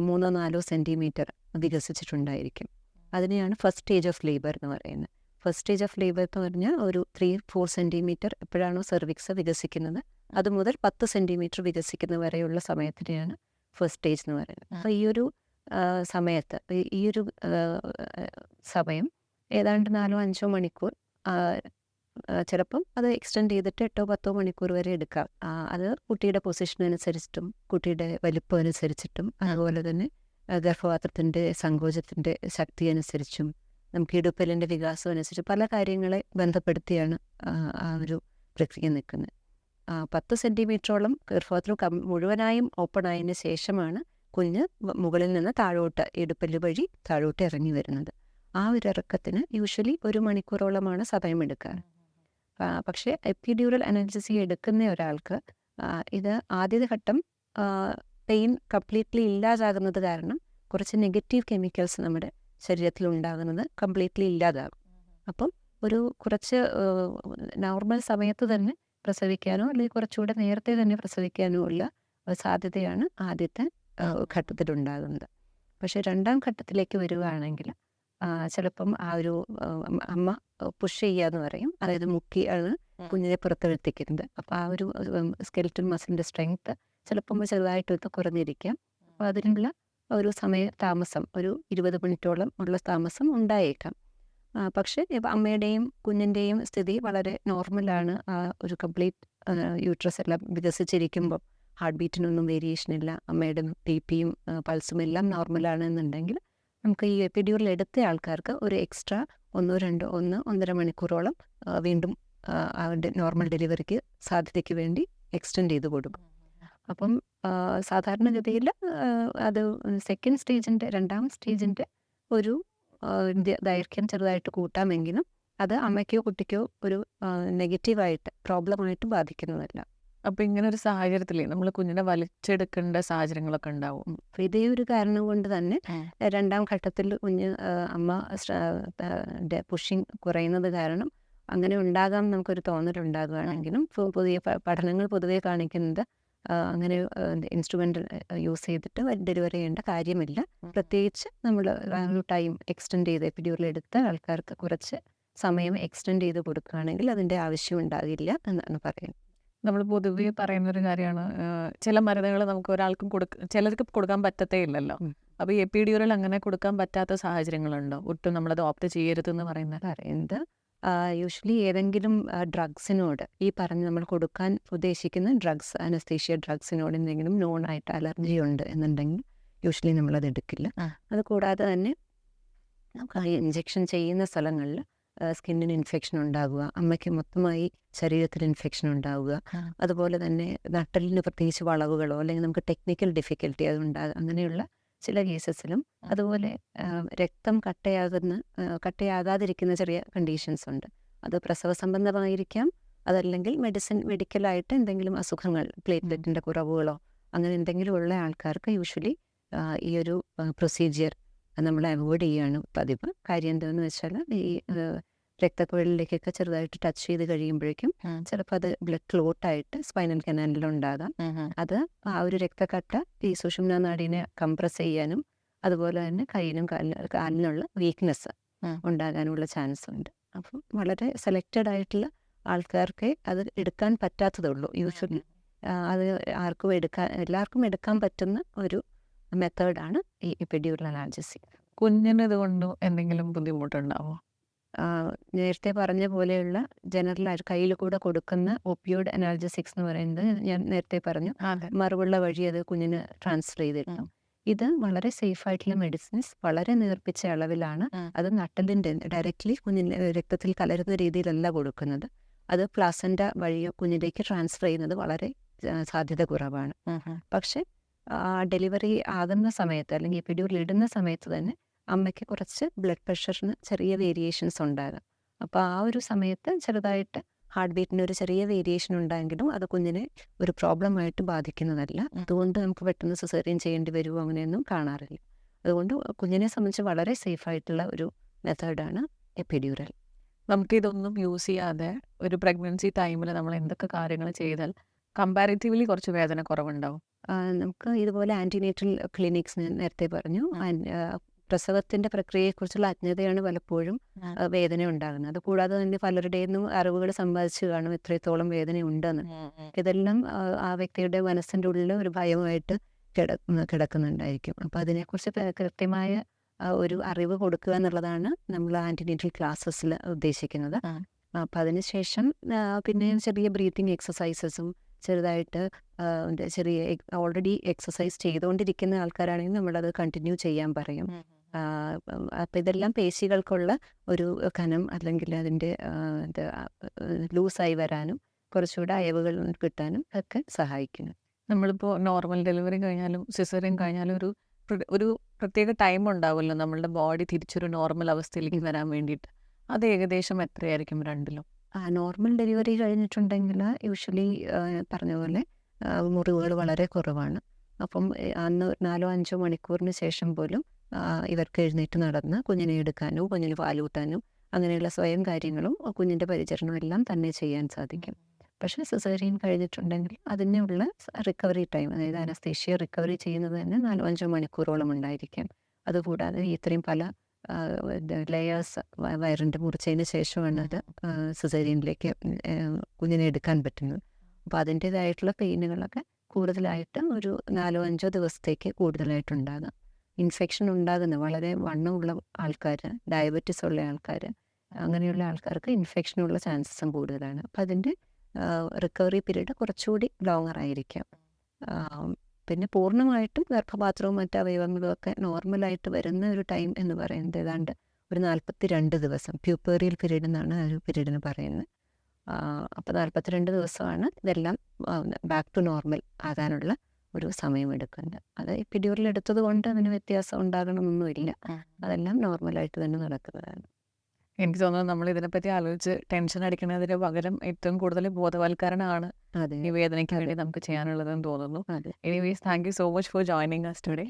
Speaker 2: 3-4 സെൻറ്റിമീറ്റർ വികസിച്ചിട്ടുണ്ടായിരിക്കും. അതിനെയാണ് ഫസ്റ്റ് സ്റ്റേജ് ഓഫ് ലേബർ എന്ന് പറയുന്നത്. ഫസ്റ്റ് സ്റ്റേജ് ഓഫ് ലേബർ എന്ന് പറഞ്ഞാൽ ഒരു 3-4 സെൻറ്റിമീറ്റർ എപ്പോഴാണോ സെർവിക്സ് വികസിക്കുന്നത് അത് മുതൽ 10 സെൻറ്റിമീറ്റർ വികസിക്കുന്ന വരെയുള്ള സമയത്തിനെയാണ് ഫസ്റ്റ് സ്റ്റേജ് എന്ന് പറയുന്നത്. അപ്പോൾ ഈ ഒരു സമയത്ത് ഈ ഒരു സമയം ഏതാണ്ട് 4-5 മണിക്കൂർ, ചിലപ്പം അത് എക്സ്റ്റെൻഡ് ചെയ്തിട്ട് 8-10 മണിക്കൂർ വരെ എടുക്കാം. അത് കുട്ടിയുടെ പൊസിഷനനുസരിച്ചിട്ടും കുട്ടിയുടെ വലിപ്പം അനുസരിച്ചിട്ടും അതുപോലെ തന്നെ ഗർഭപാത്രത്തിൻ്റെ സങ്കോചത്തിൻ്റെ ശക്തി അനുസരിച്ചും നമുക്ക് ഇടുപ്പലിൻ്റെ വികാസം അനുസരിച്ച് പല കാര്യങ്ങളെ ബന്ധപ്പെടുത്തിയാണ് ആ ഒരു പ്രക്രിയ നിൽക്കുന്നത്. 10 സെൻറ്റിമീറ്ററോളം ഗർഭപാത്രം മുഴുവനായും ഓപ്പൺ ആയതിന് ശേഷമാണ് കുഞ്ഞ് മുകളിൽ നിന്ന് താഴോട്ട് ഇടുപ്പല് വഴി താഴോട്ട് ഇറങ്ങി വരുന്നത്. ആ ഒരു ഇറക്കത്തിന് യൂഷ്വലി 1 മണിക്കൂറോളമാണ് സമയമെടുക്കാറ്. പക്ഷേ എപ്പിഡ്യൂറൽ അനസ്തേഷ്യ എടുക്കുന്ന ഒരാൾക്ക് ഇത് ആദ്യത്തെ ഘട്ടം പെയിൻ കംപ്ലീറ്റ്ലി ഇല്ലാതാകുന്നത് കാരണം കുറച്ച് നെഗറ്റീവ് കെമിക്കൽസ് നമ്മുടെ ശരീരത്തിൽ ഉണ്ടാകുന്നത് കംപ്ലീറ്റ്ലി ഇല്ലാതാകും. അപ്പം ഒരു കുറച്ച് നോർമൽ സമയത്ത് തന്നെ പ്രസവിക്കാനോ അല്ലെങ്കിൽ കുറച്ചുകൂടെ നേരത്തെ തന്നെ പ്രസവിക്കാനോ ഉള്ള സാധ്യതയാണ് ആദ്യത്തെ ഘട്ടത്തിലുണ്ടാകുന്നത്. പക്ഷേ 2ാം ഘട്ടത്തിലേക്ക് വരികയാണെങ്കിൽ ചിലപ്പം ആ ഒരു അമ്മ പുഷ് ചെയ്യുക എന്ന് പറയും, അതായത് മുക്കിയാണ് കുഞ്ഞിനെ പുറത്തെടുത്തിക്കുന്നത്. അപ്പോൾ ആ ഒരു സ്കെൽറ്റൽ മസിലിൻ്റെ സ്ട്രെങ്ത് ചിലപ്പം ചെറുതായിട്ടൊന്ന് കുറഞ്ഞിരിക്കാം. അപ്പോൾ അതിനുള്ള ഒരു താമസം ഒരു 20 മിനിറ്റോളം ഉള്ള താമസം ഉണ്ടായേക്കാം. പക്ഷേ അമ്മയുടെയും കുഞ്ഞിൻ്റെയും സ്ഥിതി വളരെ നോർമലാണ്. ഒരു കംപ്ലീറ്റ് യൂട്രസ് എല്ലാം വികസിച്ചിരിക്കുമ്പോൾ ഹാർട്ട് ബീറ്റിനൊന്നും വേരിയേഷൻ ഇല്ല, അമ്മയുടെ BP-യും പൾസും എല്ലാം നോർമലാണ് എന്നുണ്ടെങ്കിൽ നമുക്ക് ഈ എപ്പിഡ്യൂറൽ എടുത്ത ആൾക്കാർക്ക് ഒരു എക്സ്ട്രാ 1-1.5 മണിക്കൂറോളം വീണ്ടും അവരുടെ നോർമൽ ഡെലിവറിക്ക് സാധ്യതയ്ക്ക് വേണ്ടി എക്സ്റ്റെൻഡ് ചെയ്ത് കൊടുക്കും. അപ്പം സാധാരണഗതിയിൽ അത് സെക്കൻഡ് സ്റ്റേജിൻ്റെ 2ാം സ്റ്റേജിൻ്റെ ഒരു ദൈർഘ്യം ചെറുതായിട്ട് കൂട്ടാമെങ്കിലും അത് അമ്മയ്ക്കോ കുട്ടിക്കോ ഒരു നെഗറ്റീവായിട്ട് പ്രോബ്ലമായിട്ട് ബാധിക്കുന്നതല്ല.
Speaker 1: അപ്പോൾ ഇങ്ങനെ ഒരു സാഹചര്യത്തിൽ നമ്മൾ കുഞ്ഞിനെ വലിച്ചെടുക്കേണ്ട സാഹചര്യങ്ങളൊക്കെ ഉണ്ടാവും.
Speaker 2: അപ്പോൾ ഇതേ ഒരു കാരണം കൊണ്ട് തന്നെ 2ാം ഘട്ടത്തിൽ അമ്മ പുഷിങ് കുറയുന്നത് കാരണം അങ്ങനെ ഉണ്ടാകാം നമുക്കൊരു തോന്നലുണ്ടാകുകയാണെങ്കിലും പുതിയ പഠനങ്ങൾ പൊതുവെ കാണിക്കുന്നത് അങ്ങനെ ഇൻസ്ട്രുമെൻ്റ് യൂസ് ചെയ്തിട്ട് ഡെലിവറി ചെയ്യേണ്ട കാര്യമില്ല. പ്രത്യേകിച്ച് നമ്മൾ ഒരു ടൈം എക്സ്റ്റെൻഡ് ചെയ്ത് എപ്പിഡ്യൂറൽ എടുത്ത ആൾക്കാർക്ക് കുറച്ച് സമയം എക്സ്റ്റെൻഡ് ചെയ്ത് കൊടുക്കുകയാണെങ്കിൽ അതിൻ്റെ ആവശ്യം ഉണ്ടാകില്ല എന്നാണ് പറയുന്നത്.
Speaker 1: നമ്മൾ പൊതുവെ പറയുന്നൊരു കാര്യമാണ്, ചില മരുന്നുകൾ നമുക്ക് ഒരാൾക്കും ചിലർക്ക് കൊടുക്കാൻ പറ്റത്തേ ഇല്ലല്ലോ. അപ്പോൾ ഈ എപ്പിഡ്യൂറൽ അങ്ങനെ കൊടുക്കാൻ പറ്റാത്ത സാഹചര്യങ്ങളുണ്ടോ? ഒട്ടും നമ്മളത് ഓപ്റ്റ് ചെയ്യരുതെന്ന് പറയുന്നത്
Speaker 2: യൂഷ്വലി ഏതെങ്കിലും ഡ്രഗ്സിനോട് ഈ പറഞ്ഞ് നമ്മൾ കൊടുക്കാൻ ഉദ്ദേശിക്കുന്ന ഡ്രഗ്സ്, അനസ്തേഷ്യ ഡ്രഗ്സിനോട് എന്തെങ്കിലും നോൺ ആയിട്ട് അലർജി ഉണ്ട് എന്നുണ്ടെങ്കിൽ യൂഷ്വലി നമ്മളത് എടുക്കില്ല. അത് കൂടാതെ തന്നെ നമുക്ക് ഇഞ്ചക്ഷൻ ചെയ്യുന്ന സ്ഥലങ്ങളിൽ സ്കിന്നിന് ഇൻഫെക്ഷൻ ഉണ്ടാകുക, അമ്മയ്ക്ക് മൊത്തമായി ശരീരത്തിൽ ഇൻഫെക്ഷൻ ഉണ്ടാവുക, അതുപോലെ തന്നെ നട്ടലിന് പ്രത്യേകിച്ച് വളവുകളോ അല്ലെങ്കിൽ നമുക്ക് ടെക്നിക്കൽ ഡിഫിക്കൽറ്റി അതുണ്ടാകുക, അങ്ങനെയുള്ള ചില കേസസിലും അതുപോലെ രക്തം കട്ടയാകാതിരിക്കുന്ന ചെറിയ കണ്ടീഷൻസ് ഉണ്ട്. അത് പ്രസവ സംബന്ധമായിരിക്കാം, അതല്ലെങ്കിൽ മെഡിക്കലായിട്ട് എന്തെങ്കിലും അസുഖങ്ങൾ, പ്ലേറ്റ്ലെറ്റിൻ്റെ കുറവുകളോ അങ്ങനെ എന്തെങ്കിലും ഉള്ള ആൾക്കാർക്ക് യൂഷ്വലി ഈ ഒരു പ്രൊസീജിയർ നമ്മൾ അവോയ്ഡ് ചെയ്യുകയാണ് പതിവ്. കാര്യം എന്താണെന്ന് വെച്ചാൽ ഈ രക്തക്കുഴലിലേക്കൊക്കെ ചെറുതായിട്ട് ടച്ച് ചെയ്ത് കഴിയുമ്പോഴേക്കും ചിലപ്പോൾ അത് ബ്ലഡ് ക്ലോട്ടായിട്ട് സ്പൈനൽ കനാലിലുണ്ടാകാം. അത് ആ ഒരു രക്തക്കട്ട ഈ സുഷുമ്നാ നാഡിനെ കംപ്രസ് ചെയ്യാനും അതുപോലെ തന്നെ കയ്യിനും കാലിനുള്ള വീക്ക്നെസ് ഉണ്ടാകാനുള്ള ചാൻസ് ഉണ്ട്. അപ്പം വളരെ സെലക്റ്റഡ് ആയിട്ടുള്ള ആൾക്കാർക്ക് അത് എടുക്കാൻ പറ്റാത്തതുള്ളൂ യൂഷ്വലി. അത് എല്ലാവർക്കും എടുക്കാൻ പറ്റുന്ന ഒരു മെത്തേഡാണ് ഈ എപ്പിഡ്യൂറൽ അനാൽജസിക്.
Speaker 1: കുഞ്ഞിന് ഇതുകൊണ്ട് എന്തെങ്കിലും ബുദ്ധിമുട്ടുണ്ടാവോ?
Speaker 2: നേരത്തെ പറഞ്ഞ പോലെയുള്ള ജനറലായിട്ട് കയ്യിൽ കൂടെ കൊടുക്കുന്ന ഒപ്പിയോയിഡ് അനാൽജസിക്സ് എന്ന് പറയുന്നത് ഞാൻ നേരത്തെ പറഞ്ഞു,
Speaker 1: അതെ.
Speaker 2: മറുപുള്ള വഴി അത് കുഞ്ഞിന് ട്രാൻസ്ഫർ ചെയ്തിട്ടും. ഇത് വളരെ സേഫ് ആയിട്ടുള്ള മെഡിസിൻസ്, വളരെ നേർപ്പിച്ച അളവിലാണ്. അത് നട്ടലിൻ്റെ ഡയറക്റ്റ്ലി കുഞ്ഞിൻ്റെ രക്തത്തിൽ കലരുന്ന രീതിയിലല്ല കൊടുക്കുന്നത്. അത് പ്ലാസൻ്റ വഴിയോ കുഞ്ഞിലേക്ക് ട്രാൻസ്ഫർ ചെയ്യുന്നത് വളരെ സാധ്യത കുറവാണ്. പക്ഷെ ഡെലിവറി ആകുന്ന സമയത്ത് അല്ലെങ്കിൽ എപ്പിഡ്യൂറൽ ഇടുന്ന സമയത്ത് തന്നെ അമ്മയ്ക്ക് കുറച്ച് ബ്ലഡ് പ്രഷറിന് ചെറിയ വേരിയേഷൻസ് ഉണ്ടാകും. അപ്പോൾ ആ ഒരു സമയത്ത് ചെറുതായിട്ട് ഹാർട്ട് ബീറ്റിന് ഒരു ചെറിയ വേരിയേഷൻ ഉണ്ടായെങ്കിലും അത് കുഞ്ഞിനെ ഒരു പ്രോബ്ലമായിട്ട് ബാധിക്കുന്നതല്ല. അതുകൊണ്ട് നമുക്ക് പെട്ടെന്ന് സിസേറിയൻ ചെയ്യേണ്ടി വരുമോ അങ്ങനെയൊന്നും കാണാറില്ല. അതുകൊണ്ട് കുഞ്ഞിനെ സംബന്ധിച്ച് വളരെ സേഫ് ആയിട്ടുള്ള ഒരു മെത്തേഡാണ് എപ്പിഡ്യൂറൽ.
Speaker 1: നമുക്കിതൊന്നും യൂസ് ചെയ്യാതെ ഒരു പ്രഗ്നൻസി ടൈമിൽ നമ്മൾ എന്തൊക്കെ കാര്യങ്ങൾ ചെയ്താൽ കമ്പാരിറ്റീവ്ലി കുറച്ച് വേദന കുറവുണ്ടാവും?
Speaker 2: നമുക്ക് ഇതുപോലെ ആൻറ്റിനേറ്റൽ ക്ലിനിക്സ് ഞാൻ നേരത്തെ പറഞ്ഞു. പ്രസവത്തിൻ്റെ പ്രക്രിയയെക്കുറിച്ചുള്ള അജ്ഞതയാണ് പലപ്പോഴും വേദന ഉണ്ടാകുന്നത്. അത് കൂടാതെ തന്നെ പലരുടെയും നിന്നും അറിവുകൾ സമ്പാദിച്ചു കാണും എത്രത്തോളം വേദന ഉണ്ടെന്ന്. ഇതെല്ലാം ആ വ്യക്തിയുടെ മനസ്സിൻ്റെ ഉള്ളിൽ ഒരു ഭയമായിട്ട് കിടക്കുന്നുണ്ടായിരിക്കും. അപ്പോൾ അതിനെക്കുറിച്ച് കൃത്യമായ ഒരു അറിവ് കൊടുക്കുക എന്നുള്ളതാണ് നമ്മൾ ആൻറ്റിനേറ്റൽ ക്ലാസ്സസിൽ ഉദ്ദേശിക്കുന്നത്. അപ്പം അതിനുശേഷം പിന്നെ ചെറിയ ബ്രീത്തിങ് എക്സസൈസസും ചെറുതായിട്ട് ചെറിയ ഓൾറെഡി എക്സസൈസ് ചെയ്തുകൊണ്ടിരിക്കുന്ന ആൾക്കാരാണെങ്കിൽ നമ്മളത് കണ്ടിന്യൂ ചെയ്യാൻ പറയും. അപ്പം ഇതെല്ലാം പേശികൾക്കുള്ള ഒരു കനം അല്ലെങ്കിൽ അതിൻ്റെ ലൂസായി വരാനും കുറച്ചുകൂടെ അയവുകൾ കിട്ടാനും ഒക്കെ സഹായിക്കുന്നു.
Speaker 1: നമ്മളിപ്പോൾ നോർമൽ ഡെലിവറി കഴിഞ്ഞാലും സിസേറിയൻ കഴിഞ്ഞാലും ഒരു പ്രത്യേക ടൈം ഉണ്ടാവുമല്ലോ നമ്മളുടെ ബോഡി തിരിച്ചൊരു നോർമൽ അവസ്ഥയിലേക്ക് വരാൻ വേണ്ടിയിട്ട്. അത് ഏകദേശം എത്രയായിരിക്കും രണ്ടിലും?
Speaker 2: നോർമൽ ഡെലിവറി കഴിഞ്ഞിട്ടുണ്ടെങ്കിൽ യൂഷ്വലി പറഞ്ഞ പോലെ മുറിവുകൾ വളരെ കുറവാണ്. അപ്പം അന്ന് 4-5 മണിക്കൂറിന് ശേഷം പോലും ഇവർക്ക് എഴുന്നേറ്റ് നടന്ന് കുഞ്ഞിനെ എടുക്കാനും കുഞ്ഞിന് പാലൂട്ടാനും അങ്ങനെയുള്ള സ്വയം കാര്യങ്ങളും കുഞ്ഞിൻ്റെ പരിചരണവും എല്ലാം തന്നെ ചെയ്യാൻ സാധിക്കും. പക്ഷേ സിസേറിയൻ കഴിഞ്ഞിട്ടുണ്ടെങ്കിൽ അതിനുള്ള റിക്കവറി ടൈം, അതായത് അനസ്തേഷ്യ റിക്കവറി ചെയ്യുന്നത് തന്നെ 4-5 മണിക്കൂറോളം ഉണ്ടായിരിക്കും. അതുകൂടാതെ ഇത്രയും പല ലെയേഴ്സ് വയറിൻ്റെ മുറിച്ചതിന് ശേഷമാണ് അത് സിസേറിയനിലേക്ക് കുഞ്ഞിനെ എടുക്കാൻ പറ്റുന്നത്. അപ്പോൾ അതിൻ്റേതായിട്ടുള്ള പെയിനുകളൊക്കെ കൂടുതലായിട്ട് ഒരു 4-5 ദിവസത്തേക്ക് കൂടുതലായിട്ടുണ്ടാകാം. ഇൻഫെക്ഷൻ ഉണ്ടാകുന്ന വളരെ വണ്ണമുള്ള ആൾക്കാർ, ഡയബറ്റിസ് ഉള്ള ആൾക്കാർ, അങ്ങനെയുള്ള ആൾക്കാർക്ക് ഇൻഫെക്ഷനുള്ള ചാൻസസും കൂടുതലാണ്. അപ്പോൾ അതിൻ്റെ റിക്കവറി പീരീഡ് കുറച്ചുകൂടി ലോങ്ങർ ആയിരിക്കാം. പിന്നെ പൂർണ്ണമായിട്ടും ഗർഭപാത്രവും മറ്റ് അവയവങ്ങളും ഒക്കെ നോർമലായിട്ട് വരുന്ന ഒരു ടൈം എന്ന് പറയുന്നത് ഏതാണ്ട് ഒരു 42 ദിവസം, പ്യൂപ്പേറിയൽ പീരീഡ് എന്നാണ് ആ ഒരു പീരീഡിന് പറയുന്നത്. അപ്പോൾ 42 ദിവസമാണ് ഇതെല്ലാം ബാക്ക് ടു നോർമൽ ആകാനുള്ള ഒരു സമയമെടുക്കുന്നത്. അത് എപ്പിഡ്യൂറൽ എടുത്തത് കൊണ്ട് അതിന് വ്യത്യാസം ഉണ്ടാകണമെന്നൊന്നുമില്ല. അതെല്ലാം നോർമലായിട്ട് തന്നെ നടക്കുന്നതാണ്.
Speaker 1: എനിക്ക് തോന്നുന്നു നമ്മൾ ഇതിനെപ്പറ്റി ആലോചിച്ച് ടെൻഷൻ അടിക്കുന്നതിന് പകരം ഏറ്റവും കൂടുതൽ ബോധവൽക്കരണമാണ്
Speaker 2: അതെ
Speaker 1: ഈ വേദനയ്ക്ക് വേണ്ടി നമുക്ക് ചെയ്യാനുള്ളതെന്ന് തോന്നുന്നു.
Speaker 2: അതെ
Speaker 1: anyways, thank you so much for joining us today.